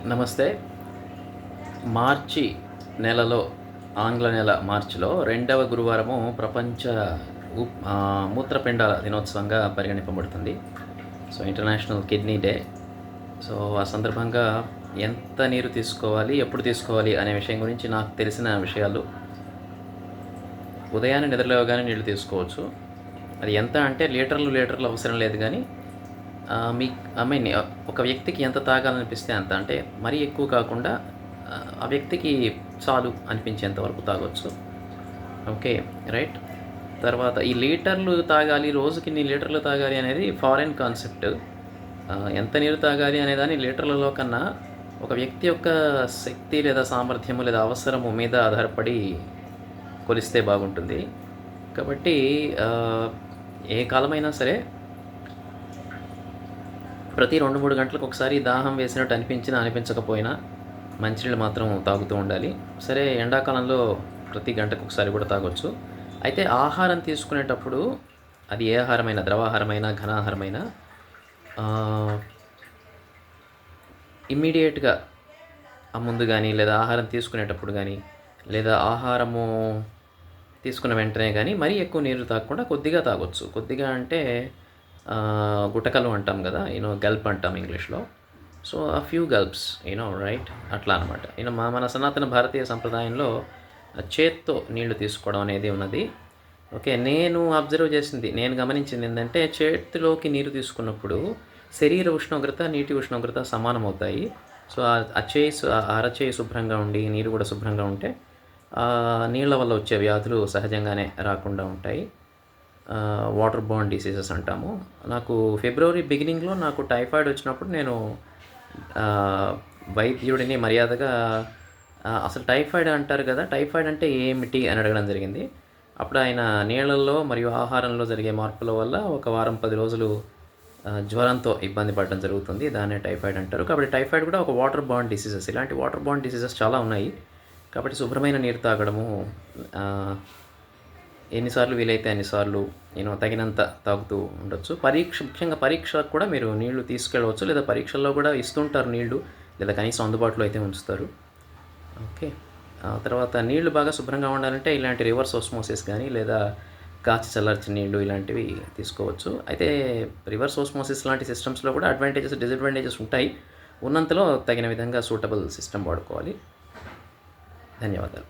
నమస్తే. మార్చి నెలలో, ఆంగ్ల నెల మార్చిలో రెండవ గురువారము ప్రపంచ మూత్రపిండాల దినోత్సవంగా పరిగణింపబడుతుంది. So, international kidney day. So, ఆ సందర్భంగా ఎంత నీరు తీసుకోవాలి, ఎప్పుడు తీసుకోవాలి అనే విషయం గురించి నాకు తెలిసిన విషయాలు. ఉదయాన్నే నిద్రలేవగానే నీళ్లు తీసుకోవచ్చు. అది ఎంత అంటే లీటర్లు అవసరం లేదు కానీ మీ ఒక వ్యక్తికి ఎంత తాగాలనిపిస్తే అంత. అంటే మరీ ఎక్కువ కాకుండా ఆ వ్యక్తికి చాలు అనిపించేంత వరకు తాగొచ్చు. Okay, right. తర్వాత ఈ లీటర్లు తాగాలి, రోజుకి ఇన్ని లీటర్లు తాగాలి అనేది ఫారెన్ కాన్సెప్ట్. ఎంత నీరు తాగాలి అనేదాన్ని లీటర్లలో కన్నా ఒక వ్యక్తి యొక్క శక్తి లేదా సామర్థ్యము లేదా అవసరము మీద ఆధారపడి కొలిస్తే బాగుంటుంది. కాబట్టి ఏ కాలమైనా సరే ప్రతి 2-3 గంటలకు ఒకసారి దాహం వేసినట్టు అనిపించినా అనిపించకపోయినా మంచినీళ్ళు మాత్రం తాగుతూ ఉండాలి. సరే, ఎండాకాలంలో ప్రతి గంటకు ఒకసారి కూడా తాగొచ్చు. అయితే ఆహారం తీసుకునేటప్పుడు అది ఏ ఆహారమైనా, ద్రవాహారమైనా ఘనాహారమైనా ఇమ్మీడియట్గా ముందు కానీ లేదా ఆహారం తీసుకునేటప్పుడు కానీ లేదా ఆహారము తీసుకున్న వెంటనే కానీ మరీ ఎక్కువ నీరు తాగకుండా కొద్దిగా తాగొచ్చు. కొద్దిగా అంటే గుటకలు అంటాం కదా, గల్ప్ అంటాం ఇంగ్లీష్లో. సో ఆ ఫ్యూ గల్ప్స్, రైట్, అట్లా అనమాట. మన సనాతన భారతీయ సంప్రదాయంలో చేత్తో నీళ్లు తీసుకోవడం అనేది ఉన్నది. ఓకే, నేను అబ్జర్వ్ చేసింది, నేను గమనించింది ఏంటంటే చేతిలోకి నీరు తీసుకున్నప్పుడు శరీర ఉష్ణోగ్రత, నీటి ఉష్ణోగ్రత సమానమవుతాయి. సో అరచేయి శుభ్రంగా ఉండి నీరు కూడా శుభ్రంగా ఉంటే నీళ్ళ వల్ల వచ్చే వ్యాధులు సహజంగానే రాకుండా ఉంటాయి. వాటర్ బోర్న్ డిసీజెస్ అంటాము. నాకు ఫిబ్రవరి బిగినింగ్లో నాకు టైఫాయిడ్ వచ్చినప్పుడు నేను వైద్యుడిని మర్యాదగా అసలు టైఫాయిడ్ అంటారు కదా, టైఫాయిడ్ అంటే ఏమిటి అని అడగడం జరిగింది. అప్పుడు ఆయన నీళ్ళల్లో మరియు ఆహారంలో జరిగే మార్పుల వల్ల ఒక వారం 10 రోజులు జ్వరంతో ఇబ్బంది పడడం జరుగుతుంది. దాన్నే టైఫాయిడ్ అంటారు. కాబట్టి టైఫాయిడ్ కూడా ఒక వాటర్ బోర్న్ డిసీజెస్. ఇలాంటి వాటర్ బోర్న్ డిసీజెస్ చాలా ఉన్నాయి. కాబట్టి శుభ్రమైన నీరు తాగడము, ఎన్నిసార్లు వీలైతే అన్నిసార్లు తగినంత తాగుతూ ఉండొచ్చు. ముఖ్యంగా పరీక్షలకు కూడా మీరు నీళ్లు తీసుకెళ్ళవచ్చు, లేదా పరీక్షల్లో కూడా ఇస్తుంటారు నీళ్లు, లేదా కనీసం అందుబాటులో అయితే ఉంచుతారు. ఓకే, తర్వాత నీళ్లు బాగా శుభ్రంగా ఉండాలంటే ఇలాంటి రివర్స్ ఓస్మోసిస్ కానీ లేదా కాచి చల్లార్చిన నీళ్లు ఇలాంటివి తీసుకోవచ్చు. అయితే రివర్స్ ఓస్మోసిస్ లాంటి సిస్టమ్స్లో కూడా అడ్వాంటేజెస్, డిసడ్వాంటేజెస్ ఉంటాయి. ఉన్నంతలో తగిన విధంగా సూటబుల్ సిస్టమ్ వాడుకోవాలి. ధన్యవాదాలు.